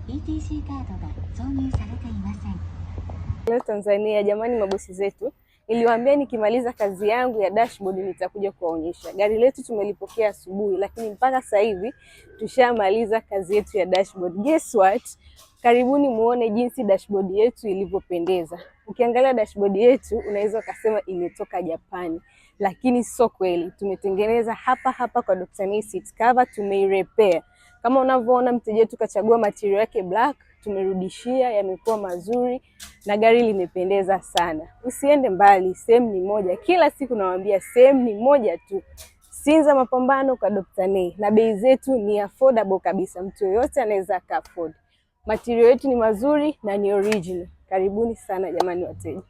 ETC カードが挿入されていません。Leo Tanzania, jamani mabosi zetu, niliwaambia nikimaliza kazi yangu ya dashboard nitakuja kuwaonyesha. Gari letu tumelipokea asubuhi, lakini mpaka sasa hivi tushamaliza kazi yetu ya dashboard. Guess what? Karibuni muone jinsi dashboard yetu ilivyopendeza. Ukiangalia dashboard yetu unaweza ukasema imetoka Japani, lakini sio kweli. Tumetengeneza hapa hapa kwa Dr. Nee seat cover, tumeirepair. Kama unavyoona mteja wetu kachagua material yake black, tumerudishia, yamekuwa mazuri na gari limependeza sana. Usiende mbali, sehemu ni moja. Kila siku nawaambia sehemu ni moja tu. Sinza Mapambano kwa Dr. Nee, na bei zetu ni affordable kabisa. Mtu yoyote anaweza afford. Material yetu ni mazuri na ni original. Karibuni sana jamani wateja.